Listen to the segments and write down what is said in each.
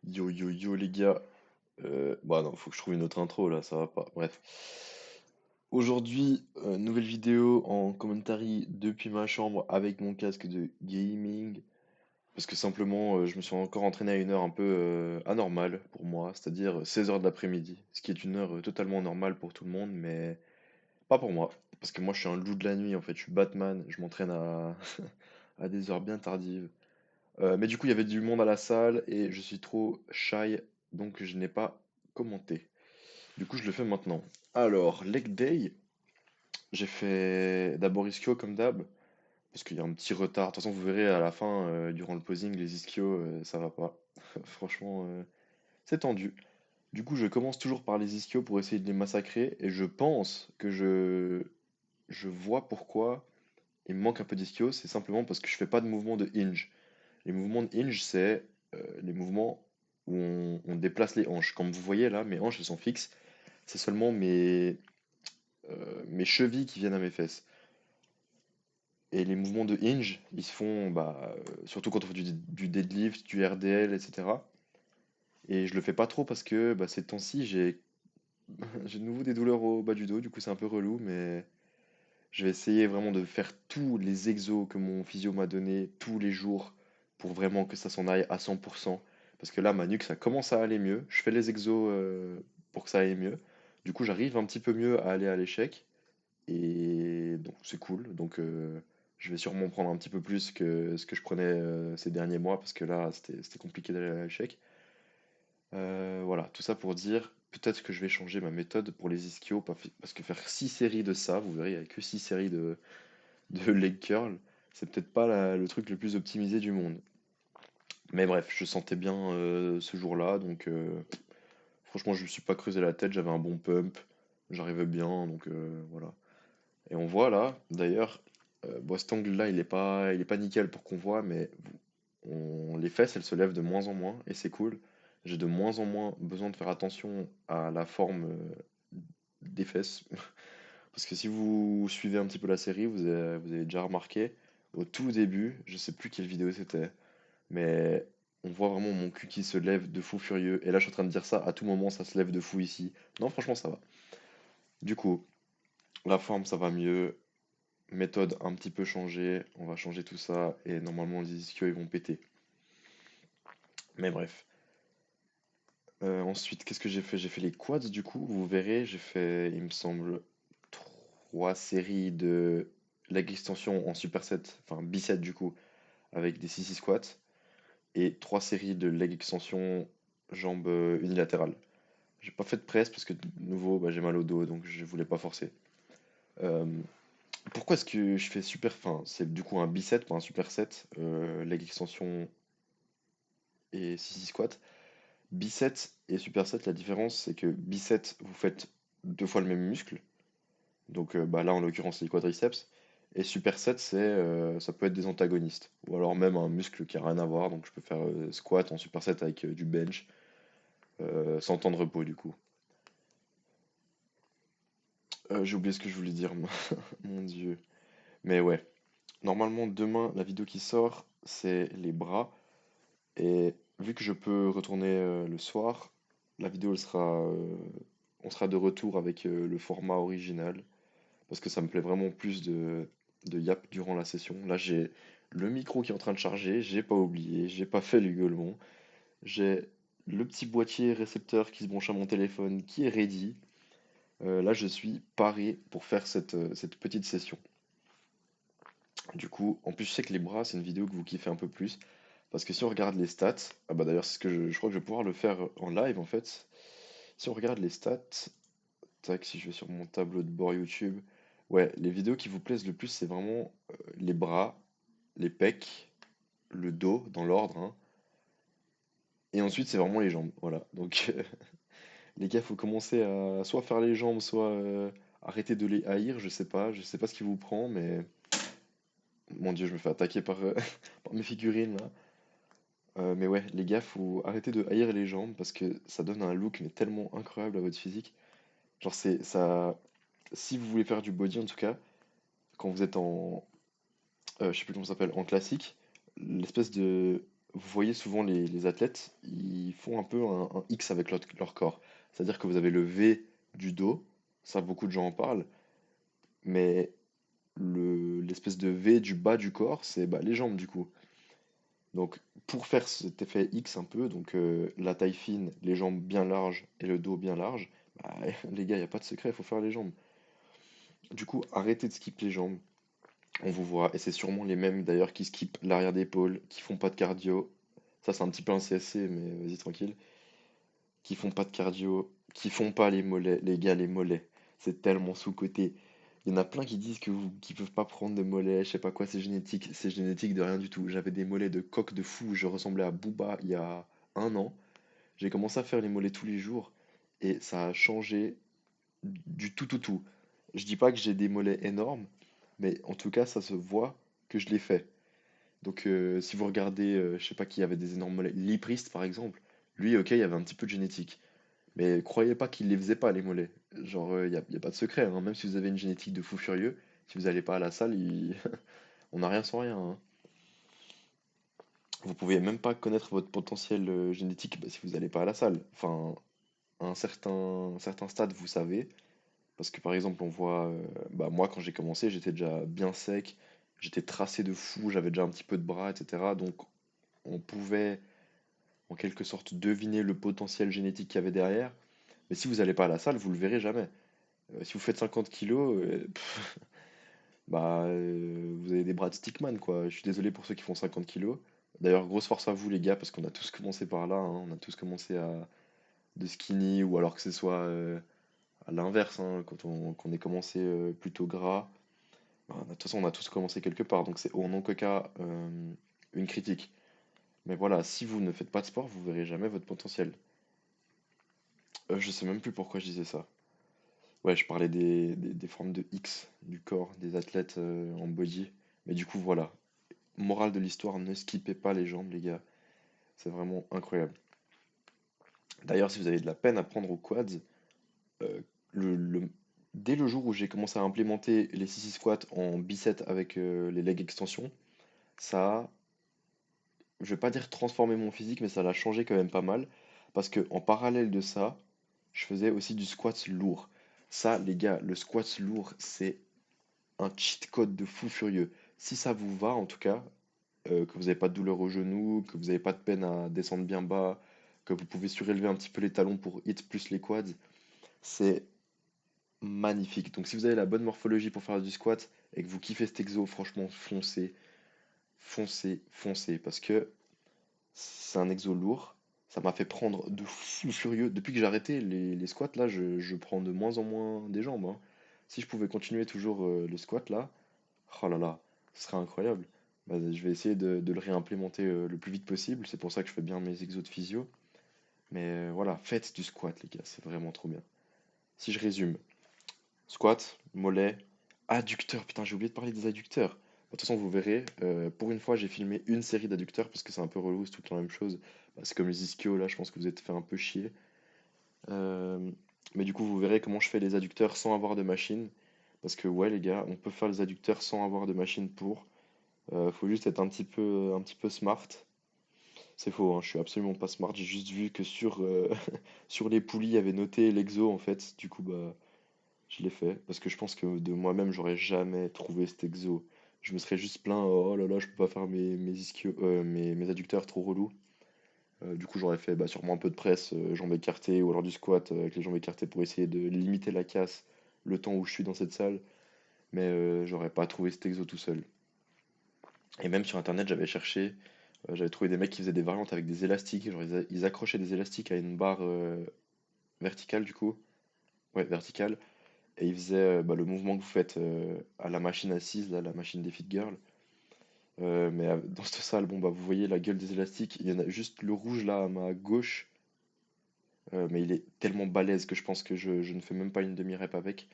Yo yo yo les gars, bah non, faut que je trouve une autre intro là, ça va pas. Bref. Aujourd'hui, nouvelle vidéo en commentary depuis ma chambre avec mon casque de gaming. Parce que simplement, je me suis encore entraîné à une heure un peu anormale pour moi, c'est-à-dire 16 heures de l'après-midi. Ce qui est une heure totalement normale pour tout le monde, mais pas pour moi. Parce que moi je suis un loup de la nuit en fait, je suis Batman, je m'entraîne à, à des heures bien tardives. Mais du coup, il y avait du monde à la salle et je suis trop shy, donc je n'ai pas commenté. Du coup, je le fais maintenant. Alors, leg day, j'ai fait d'abord ischio comme d'hab, parce qu'il y a un petit retard. De toute façon, vous verrez à la fin, durant le posing, les ischios, ça va pas. Franchement, c'est tendu. Du coup, je commence toujours par les ischios pour essayer de les massacrer, et je pense que je vois pourquoi il me manque un peu d'ischio, c'est simplement parce que je fais pas de mouvement de hinge. Les mouvements de hinge, c'est les mouvements où on déplace les hanches. Comme vous voyez là, mes hanches elles sont fixes. C'est seulement mes chevilles qui viennent à mes fesses. Et les mouvements de hinge, ils se font surtout quand on fait du deadlift, du RDL, etc. Et je le fais pas trop parce que ces temps-ci, j'ai de nouveau des douleurs au bas du dos. Du coup, c'est un peu relou, mais je vais essayer vraiment de faire tous les exos que mon physio m'a donné tous les jours pour vraiment que ça s'en aille à 100%. Parce que là, ma nuque, ça commence à aller mieux. Je fais les exos pour que ça aille mieux. Du coup, j'arrive un petit peu mieux à aller à l'échec. Et donc, c'est cool. Donc, je vais sûrement prendre un petit peu plus que ce que je prenais ces derniers mois. Parce que là, c'était compliqué d'aller à l'échec. Voilà, tout ça pour dire, peut-être que je vais changer ma méthode pour les ischios. Parce que faire 6 séries de ça, vous verrez, il n'y a que 6 séries de leg curl, c'est peut-être pas le truc le plus optimisé du monde. Mais bref, je sentais bien ce jour-là, donc franchement, je me suis pas creusé la tête, j'avais un bon pump, j'arrivais bien, donc voilà. Et on voit là, d'ailleurs, bon, cet angle-là, il est pas nickel pour qu'on voit, mais les fesses, elles se lèvent de moins en moins, et c'est cool. J'ai de moins en moins besoin de faire attention à la forme des fesses. Parce que si vous suivez un petit peu la série, vous avez déjà remarqué, au tout début, je sais plus quelle vidéo c'était, mais on voit vraiment mon cul qui se lève de fou furieux. Et là, je suis en train de dire ça, à tout moment, ça se lève de fou ici. Non, franchement, ça va. Du coup, la forme, ça va mieux. Méthode un petit peu changée. On va changer tout ça. Et normalement, les ischios, ils vont péter. Mais bref. Ensuite, qu'est-ce que j'ai fait? J'ai fait les quads, du coup. Vous verrez, j'ai fait, il me semble, 3 séries de leg extension en superset, enfin bicep du coup, avec des sissy squats, et 3 séries de leg extension jambes unilatérales. J'ai pas fait de presse parce que de nouveau j'ai mal au dos donc je voulais pas forcer. Euh, Pourquoi est-ce que je fais super, enfin c'est du coup un bicep, pas un superset, leg extension et sissy squat. Bicep et superset, la différence c'est que bicep vous faites 2 fois le même muscle. Donc là, en l'occurrence, c'est les quadriceps. Et superset, ça peut être des antagonistes. Ou alors même un muscle qui a rien à voir. Donc je peux faire squat en superset avec du bench, sans temps de repos du coup. J'ai oublié ce que je voulais dire, mon Dieu. Mais ouais, normalement demain, la vidéo qui sort, c'est les bras. Et vu que je peux retourner le soir, la vidéo, on sera de retour avec le format original. Parce que ça me plaît vraiment plus de yap durant la session. Là, j'ai le micro qui est en train de charger, j'ai pas oublié, j'ai pas fait le gueulement. J'ai le petit boîtier récepteur qui se branche à mon téléphone qui est ready. Là, je suis paré pour faire cette petite session. Du coup, en plus, je sais que les bras, c'est une vidéo que vous kiffez un peu plus. Parce que si on regarde les stats, ah bah d'ailleurs, c'est ce que je crois que je vais pouvoir le faire en live en fait. Si on regarde les stats, tac, si je vais sur mon tableau de bord YouTube, ouais, les vidéos qui vous plaisent le plus, c'est vraiment les bras, les pecs, le dos, dans l'ordre, hein. Et ensuite, c'est vraiment les jambes, voilà. Donc, les gars, faut commencer à soit faire les jambes, soit arrêter de les haïr, je sais pas ce qui vous prend, mais mon Dieu, je me fais attaquer par, par mes figurines, là. Mais ouais, les gars, faut arrêter de haïr les jambes, parce que ça donne un look, mais tellement incroyable à votre physique. Genre, c'est ça. Si vous voulez faire du body, en tout cas, quand vous êtes en, je sais plus comment ça s'appelle, en classique, l'espèce de vous voyez souvent les athlètes, ils font un peu un X avec leur corps. C'est-à-dire que vous avez le V du dos, ça beaucoup de gens en parlent, mais l'espèce de V du bas du corps, c'est bah, les jambes du coup. Donc pour faire cet effet X un peu, donc la taille fine, les jambes bien larges et le dos bien large, bah, les gars, il n'y a pas de secret, il faut faire les jambes. Du coup, arrêtez de skip les jambes. On vous voit, et c'est sûrement les mêmes d'ailleurs qui skippent l'arrière d'épaule, qui font pas de cardio. Ça, c'est un petit peu un CSC, mais vas-y, tranquille. Qui font pas de cardio, qui font pas les mollets. Les gars, les mollets, c'est tellement sous-coté. Il y en a plein qui disent qu'ils peuvent pas prendre de mollets, je sais pas quoi, c'est génétique. C'est génétique de rien du tout. J'avais des mollets de coq de fou, je ressemblais à Booba il y a un an. J'ai commencé à faire les mollets tous les jours, et ça a changé du tout, tout, tout. Je dis pas que j'ai des mollets énormes, mais en tout cas, ça se voit que je l'ai fait. Donc, si vous regardez, je sais pas qui avait des énormes mollets, Lee Priest par exemple, lui, ok, il y avait un petit peu de génétique. Mais croyez pas qu'il les faisait pas, les mollets. Genre, y a pas de secret, hein. Même si vous avez une génétique de fou furieux, si vous allez pas à la salle, on n'a rien sans rien, hein. Vous pouvez même pas connaître votre potentiel génétique bah, si vous n'allez pas à la salle. Enfin, à un certain stade, vous savez. Parce que par exemple, on voit, bah, moi quand j'ai commencé, j'étais déjà bien sec, j'étais tracé de fou, j'avais déjà un petit peu de bras, etc. Donc on pouvait en quelque sorte deviner le potentiel génétique qu'il y avait derrière. Mais si vous n'allez pas à la salle, vous le verrez jamais. Si vous faites 50 kilos, bah, vous avez des bras de stickman, quoi. Je suis désolé pour ceux qui font 50 kilos. D'ailleurs, grosse force à vous, les gars, parce qu'on a tous commencé par là, hein. On a tous commencé à de skinny, ou alors que ce soit à l'inverse, hein, qu'on ait commencé plutôt gras. Bah, de toute façon, on a tous commencé quelque part, donc c'est en aucun cas une critique. Mais voilà, si vous ne faites pas de sport, vous verrez jamais votre potentiel. Je sais même plus pourquoi je disais ça. Ouais, je parlais des formes de X du corps des athlètes en body. Mais du coup, voilà. Morale de l'histoire, ne skippez pas les jambes, les gars. C'est vraiment incroyable. D'ailleurs, si vous avez de la peine à prendre aux quads, euh, le, le- dès le jour où j'ai commencé à implémenter les sissy squats en bicep avec les leg extensions, ça a, je vais pas dire transformé mon physique, mais ça l'a changé quand même pas mal. Parce que en parallèle de ça, je faisais aussi du squat lourd. Ça, les gars, le squat lourd, c'est un cheat code de fou furieux. Si ça vous va, en tout cas, que vous n'avez pas de douleur au genou, que vous n'avez pas de peine à descendre bien bas, que vous pouvez surélever un petit peu les talons pour hit plus les quads, c'est magnifique. Donc si vous avez la bonne morphologie pour faire du squat et que vous kiffez cet exo, franchement, foncez, foncez, foncez. Parce que c'est un exo lourd. Ça m'a fait prendre de fou furieux. Depuis que j'ai arrêté les squats, là, je prends de moins en moins des jambes, hein. Si je pouvais continuer toujours le squat, là, oh là là, ce serait incroyable. Bah, je vais essayer de le réimplémenter le plus vite possible. C'est pour ça que je fais bien mes exos de physio. Mais voilà, faites du squat, les gars, c'est vraiment trop bien. Si je résume, squat, mollet, adducteur. Putain, j'ai oublié de parler des adducteurs. De toute façon, vous verrez, pour une fois, j'ai filmé une série d'adducteurs parce que c'est un peu relou, c'est tout le temps la même chose. Bah, c'est comme les ischios, là, je pense que vous êtes fait un peu chier. Euh, mais du coup, vous verrez comment je fais les adducteurs sans avoir de machine. Parce que, ouais, les gars, on peut faire les adducteurs sans avoir de machine pour. Faut juste être un petit peu smart. C'est faux, hein, je suis absolument pas smart. J'ai juste vu que sur, sur les poulies, il y avait noté l'exo en fait. Du coup, bah, je l'ai fait. Parce que je pense que de moi-même, j'aurais jamais trouvé cet exo. Je me serais juste plaint, oh là là, je peux pas faire mes adducteurs trop relous. Du coup, j'aurais fait bah, sûrement un peu de presse, jambes écartées, ou alors du squat avec les jambes écartées pour essayer de limiter la casse le temps où je suis dans cette salle. Mais j'aurais pas trouvé cet exo tout seul. Et même sur internet, j'avais cherché. J'avais trouvé des mecs qui faisaient des variantes avec des élastiques, genre ils accrochaient des élastiques à une barre verticale du coup, ouais verticale, et ils faisaient bah, le mouvement que vous faites à la machine assise, là, la machine des fit girls. Mais dans cette salle, bon bah vous voyez la gueule des élastiques, il y en a juste le rouge là à ma gauche, mais il est tellement balèze que je pense que je ne fais même pas une demi-rep avec.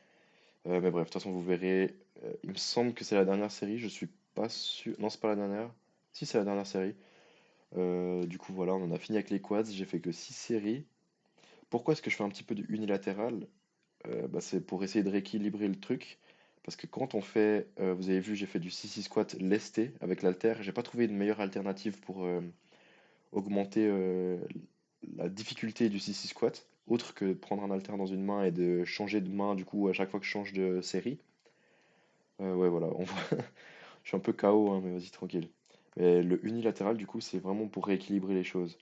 Mais bref, de toute façon vous verrez, il me semble que c'est la dernière série, je suis pas sûr, non c'est pas la dernière, si c'est la dernière série. Du coup, voilà, on en a fini avec les quads. J'ai fait que 6 séries. Pourquoi est-ce que je fais un petit peu de unilatéral? Bah, c'est pour essayer de rééquilibrer le truc. Parce que quand on fait, vous avez vu, j'ai fait du 6-6 squat lesté avec l'haltère. J'ai pas trouvé une meilleure alternative pour augmenter la difficulté du sissy squat, autre que de prendre un haltère dans une main et de changer de main du coup à chaque fois que je change de série. Ouais, voilà, je suis un peu KO, hein, mais vas-y, tranquille. Mais le unilatéral, du coup, c'est vraiment pour rééquilibrer les choses.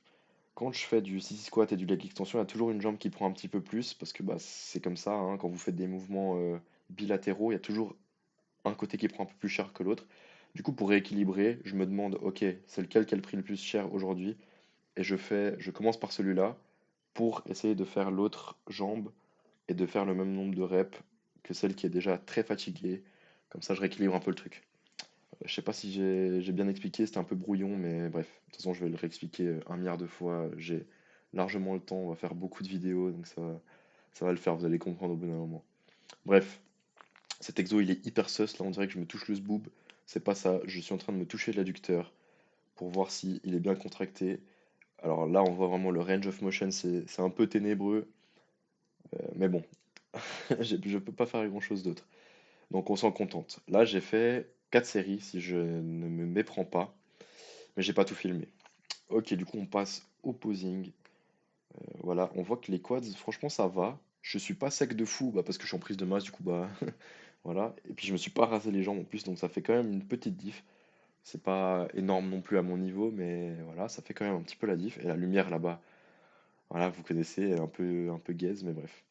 Quand je fais du sissy squat et du leg extension, il y a toujours une jambe qui prend un petit peu plus, parce que bah, c'est comme ça, hein, quand vous faites des mouvements bilatéraux, il y a toujours un côté qui prend un peu plus cher que l'autre. Du coup, pour rééquilibrer, je me demande, ok, c'est lequel qui a le prix le plus cher aujourd'hui, et je commence par celui-là pour essayer de faire l'autre jambe et de faire le même nombre de reps que celle qui est déjà très fatiguée. Comme ça, je rééquilibre un peu le truc. Je sais pas si j'ai bien expliqué, c'était un peu brouillon, mais bref, de toute façon, je vais le réexpliquer un milliard de fois. J'ai largement le temps, on va faire beaucoup de vidéos, donc ça va le faire, vous allez comprendre au bout d'un moment. Bref, cet exo, il est hyper sus, là, on dirait que je me touche le zboob. C'est pas ça, je suis en train de me toucher l'adducteur pour voir si il est bien contracté. Alors là, on voit vraiment le range of motion, c'est un peu ténébreux, mais bon, je peux pas faire grand-chose d'autre. Donc on s'en contente. Là, j'ai fait 4 séries, si je ne me méprends pas, mais j'ai pas tout filmé. Ok, du coup, on passe au posing. Voilà, on voit que les quads, franchement, ça va. Je suis pas sec de fou, bah, parce que je suis en prise de masse, du coup, bah voilà. Et puis, je me suis pas rasé les jambes en plus, donc ça fait quand même une petite diff. C'est pas énorme non plus à mon niveau, mais voilà, ça fait quand même un petit peu la diff. Et la lumière là-bas, voilà, vous connaissez, elle est un peu gaze, mais bref.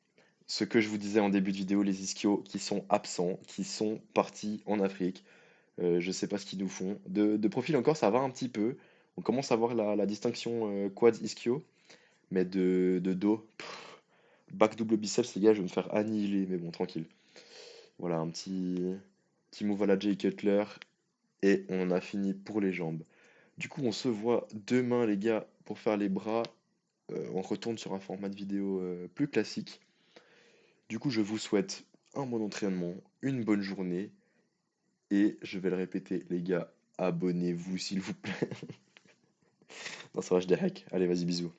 Ce que je vous disais en début de vidéo, les ischios qui sont absents, qui sont partis en Afrique. Je sais pas ce qu'ils nous font. De profil encore, ça va un petit peu. On commence à voir la distinction quads ischio, mais de dos, back double biceps, les gars, je vais me faire annihiler, mais bon, tranquille. Voilà, petit move à la Jay Cutler, et on a fini pour les jambes. Du coup, on se voit demain, les gars, pour faire les bras. On retourne sur un format de vidéo plus classique. Du coup, je vous souhaite un bon entraînement, une bonne journée, et je vais le répéter, les gars, abonnez-vous s'il vous plaît. Non, ça va, je déhack. Allez, vas-y, bisous.